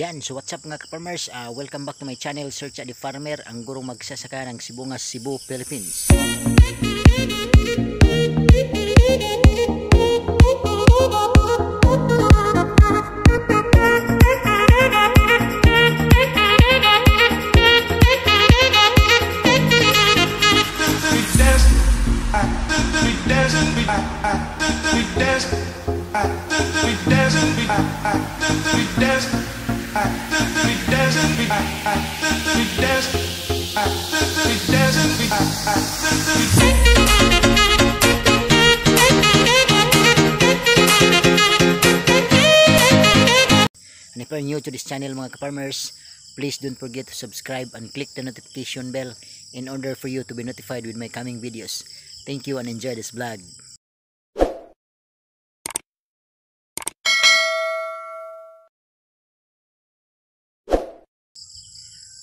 Yan, so what's up mga ka-farmers, welcome back to my channel, Search at the Farmer, ang gurong magsasaka ng sibungas, Cebu, Philippines. And if you're new to this channel mga ka-farmers, please don't forget to subscribe and click the notification bell in order for you to be notified with my coming videos. Thank you and enjoy this vlog.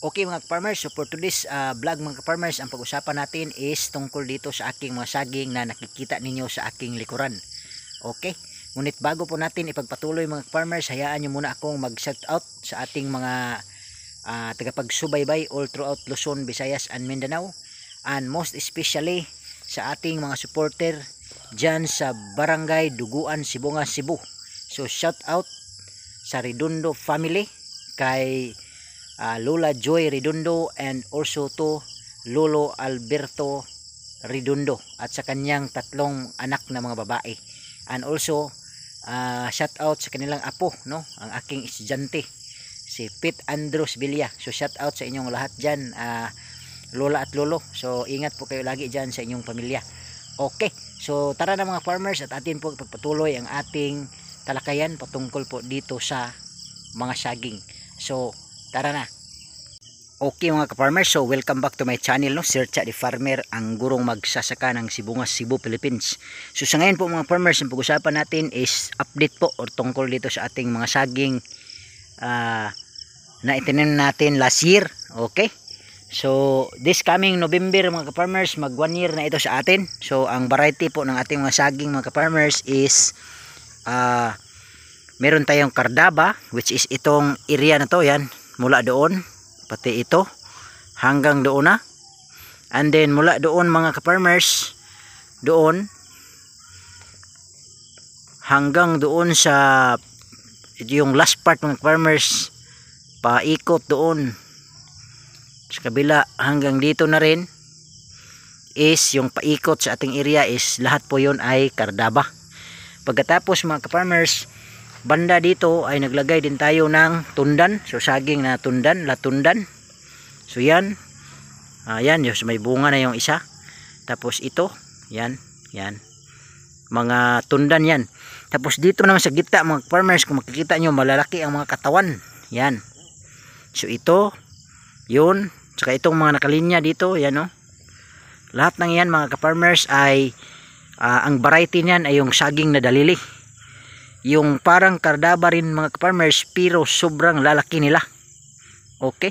Okay mga ka-farmers, so for today's vlog mga ka-farmers, ang pag-usapan natin is tungkol dito sa aking mga saging na nakikita ninyo sa aking likuran. Okay, ngunit bago po natin ipagpatuloy mga ka-farmers, hayaan nyo muna akong mag-shout out sa ating mga tagapagsubaybay all throughout Luzon, Visayas and Mindanao, and most especially sa ating mga supporter dyan sa Barangay Duguan, Sibungas, Cebu. So shout out sa Redondo family, kay Lola Joy Redondo, and also to Lolo Alberto Redondo at sa kanyang tatlong anak na mga babae, and also shout out sa kanilang apo, no, ang aking estudyante si Pete Andros Villa. So shout out sa inyong lahat dyan, lola at lolo. So ingat po kayo lagi dyan sa inyong pamilya. Okay, so tara na mga farmers at atin po ipagpatuloy ang ating talakayan patungkol po dito sa mga saging. So tara na. Okay mga ka-farmers, so welcome back to my channel, no, Search at the Farmer, ang gurong magsasaka ng sibungas, Cebu, Philippines. So sa ngayon po mga farmers, ang pag-usapan natin is update po or tungkol dito sa ating mga saging na itinanim natin last year. Okay, so this coming November mga ka-farmers, mag 1 year na ito sa atin. So ang variety po ng ating mga saging mga ka-farmers is meron tayong Cardaba, which is itong area na to, yan, mula doon pati ito hanggang doon na, and then mula doon mga ka-farmers, doon hanggang doon sa yung last part mga ka-farmers, paikot doon sa kabila hanggang dito na rin is yung paikot sa ating area, is lahat po yun ay Cardaba. Pagkatapos mga ka-farmers, banda dito ay naglagay din tayo ng tundan, so saging na tundan, latundan. So yan, yan, so may bunga na yung isa. Tapos ito, yan, yan, mga tundan yan. Tapos dito naman sa gitna mga farmers, kung makikita nyo, malalaki ang mga katawan, yan. So ito, yun, saka itong mga nakalinya dito, yan, no. Lahat ng yan mga ka-farmers ay ang variety niyan ay yung saging na dalili. Yung parang Cardaba rin mga ka-farmers, pero sobrang lalaki nila. Okay,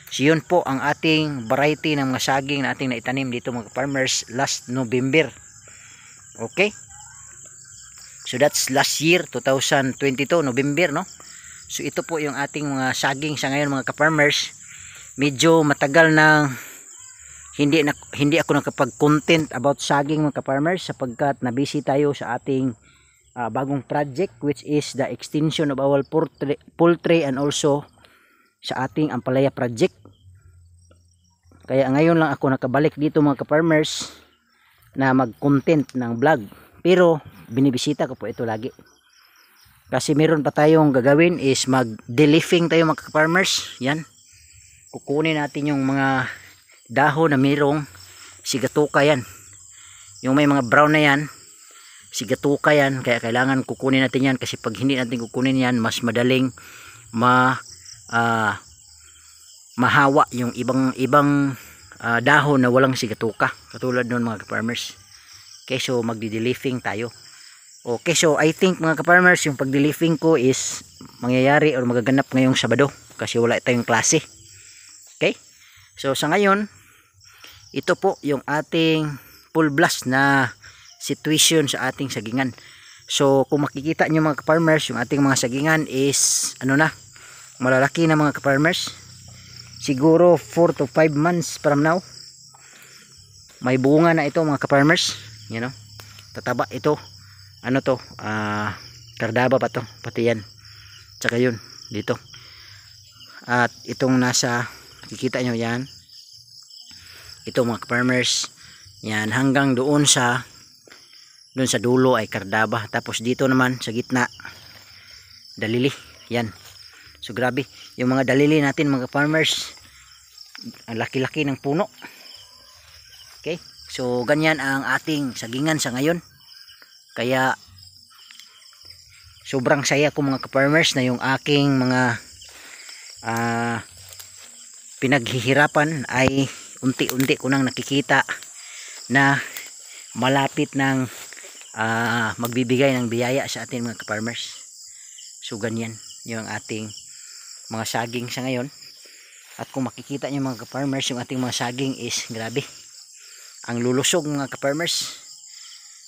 so yun po ang ating variety ng mga saging na ating naitanim dito mga ka-farmers last November. Okay, so that's last year 2022 November, no. So ito po yung ating mga saging sa ngayon mga ka-farmers. Medyo matagal na hindi ako nakapag-content about saging mga ka-farmers, sapagkat na-busy tayo sa ating bagong project, which is the extension of our poultry and also sa ating Ampalaya project. Kaya ngayon lang ako nakabalik dito mga ka-farmers na mag-content ng vlog, pero binibisita ko po ito lagi kasi meron pa tayong gagawin, is mag-deleafing tayo mga ka-farmers. Yan, kukunin natin yung mga dahon na mayroong sigatuka, yan, yung may mga brown na yan, sigatuka yan, kaya kailangan kukunin natin yan, kasi pag hindi natin kukunin yan, mas madaling mahawa yung ibang dahon na walang sigatuka, katulad nun mga ka-farmers. Okay, so magdi-deleafing tayo. Okay, so I think mga ka-farmers, yung pag-deleafing ko is mangyayari or magaganap ngayong Sabado, kasi wala tayong klase. Okay, so sa ngayon, ito po yung ating full blast na situation sa ating sagingan. So kung makikita nyo mga farmers, yung ating mga sagingan is ano na, malalaki na mga ka-farmers. Siguro 4 to 5 months from now may bunga na ito mga ka-farmers. Yan o, tataba ito. Ano to, kardaba pa to, pati yan, tsaka yun dito. At itong nasa, kikita nyo yan, ito mga ka-farmers, yan hanggang doon sa dulo ay kardaba. Tapos dito naman sa gitna dalili. Yan. So grabe, yung mga dalili natin mga farmers, ang laki-laki ng puno. Okay? So ganyan ang ating sagingan sa ngayon. Kaya sobrang saya ko mga farmers na yung aking mga pinaghihirapan ay unti-unti ko nang nakikita na malapit ng magbibigay ng biyaya sa ating mga farmers. So ganyan yung ating mga saging sa ngayon. At kung makikita nyo mga ka-farmers, yung ating mga saging is grabe, ang lulusog mga ka-farmers.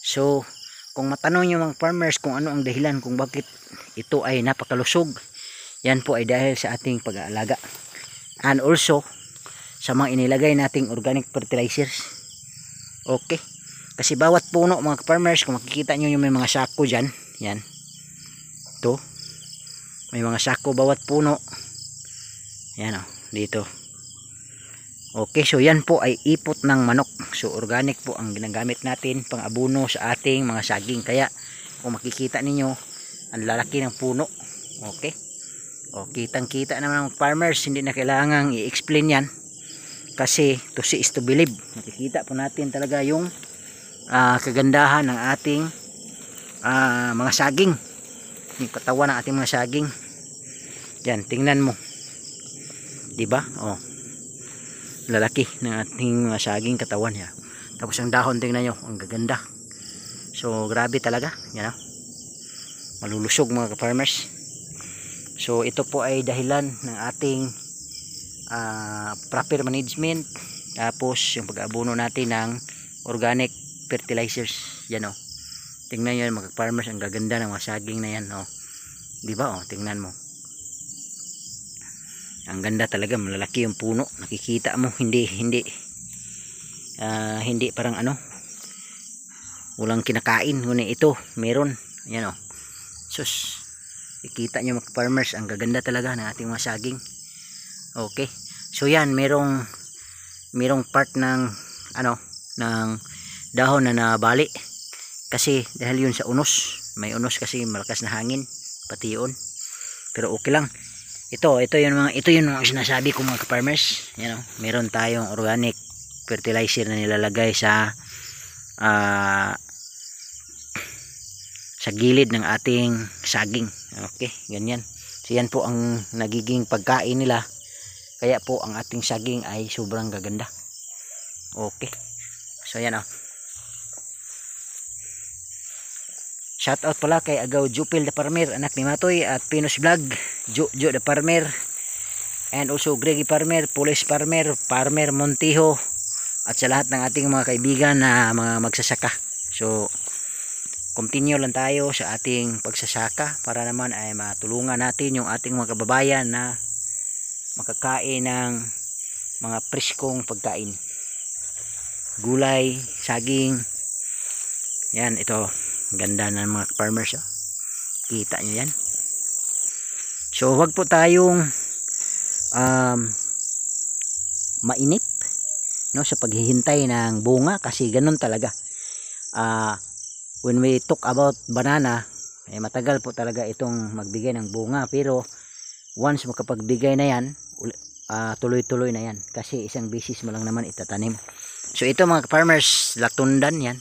So kung matanong nyo mga farmers kung ano ang dahilan kung bakit ito ay napakalusog, yan po ay dahil sa ating pag-aalaga, and also sa mga inilagay nating organic fertilizers. Okay, kasi bawat puno mga ka-farmers, kung makikita nyo yung may mga sako dyan, yan, ito may mga sako bawat puno. Yan o, dito. Okay, so yan po ay ipot ng manok. So organic po ang ginagamit natin pang abono sa ating mga saging. Kaya kung makikita ninyo, ang lalaki ng puno. Okay, o kitang kita naman ng farmers, hindi na kailangang i-explain yan, kasi to see is to believe. Makikita po natin talaga yung kagandahan ng ating mga saging, yung katawan ng ating mga saging. Yan, tingnan mo, diba? Oh, lalaki ng ating mga saging katawan niya. Tapos ang dahon, tingnan nyo, ang gaganda. So grabe talaga, yan, malulusog mga ka-farmers. So ito po ay dahilan ng ating proper management, tapos yung pag-abono natin ng organic fertilizers. Yan o, tingnan nyo mga farmers, ang gaganda ng mga saging na yan o, diba o, tingnan mo, ang ganda talaga, malalaki yung puno, nakikita mo, hindi parang ano, walang kinakain, ngunit ito meron. Yan o, sus, ikita nyo mga farmers, ang gaganda talaga ng ating mga saging. Okay, so yan, merong part ng ano, ng dahon na nabali, kasi dahil yun sa unos, may unos kasi malakas na hangin, pati yun, pero okay lang. Ito yung mga sinasabi ko mga farmers. Yan o, meron tayong organic fertilizer na nilalagay sa gilid ng ating saging. Okay, ganyan. So yan po ang nagiging pagkain nila, kaya po ang ating saging ay sobrang gaganda. Okay, so yan o. Shout out pala kay Agaw Jupil the Farmer, anak ni Matoy, at Pinos Vlog, Jo the Farmer, and also Greggy Farmer, Police Farmer, Farmer Montijo, at sa lahat ng ating mga kaibigan na mga magsasaka. So continue lang tayo sa ating pagsasaka para naman ay matulungan natin yung ating mga kababayan na makakain ng mga preskong pagkain, gulay, saging. Yan, ito ganda ng mga farmers, oh. Kita nyo yan. So wag po tayong mainip, no, sa paghihintay ng bunga, kasi ganun talaga. When we talk about banana, matagal po talaga itong magbigay ng bunga, pero once makapagbigay na yan, tuloy-tuloy na yan, kasi isang bisis mo lang naman itatanim. So ito mga farmers, latundan yan.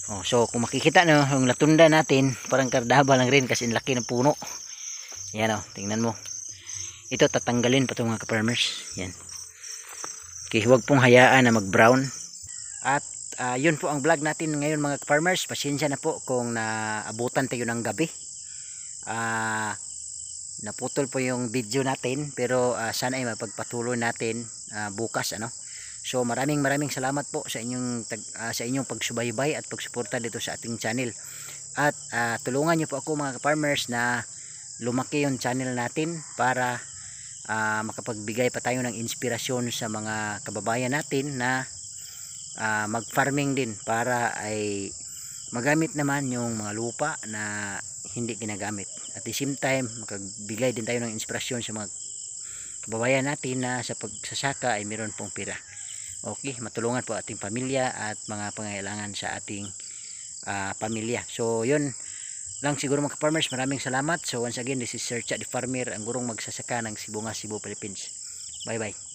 So kung makikita nyo yung latunda natin, parang kardaba lang rin kasi laki ng puno. Yan o, tingnan mo. Ito tatanggalin pa itong mga farmers. Yan. Okay, huwag pong hayaan na mag brown. At yun po ang vlog natin ngayon mga farmers. Pasensya na po kung naabutan tayo ng gabi. Naputol po yung video natin, pero sana ay mapagpatuloy natin bukas, ano. So maraming salamat po sa inyong pagsubaybay at pagsuporta dito sa ating channel. At tulungan niyo po ako mga farmers na lumaki yung channel natin para makapagbigay pa tayo ng inspirasyon sa mga kababayan natin na mag-farming din para ay magamit naman yung mga lupa na hindi ginagamit. At the same time, makagbigay din tayo ng inspirasyon sa mga kababayan natin na sa pagsasaka ay meron pong pira. Okay, matulungan po ating pamilya at mga pangailangan sa ating pamilya. So yun lang siguro mga farmers, maraming salamat. So once again, this is Sir Cha the Farmer, ang gurong magsasaka ng Sibungas, Cebu, Philippines. Bye bye.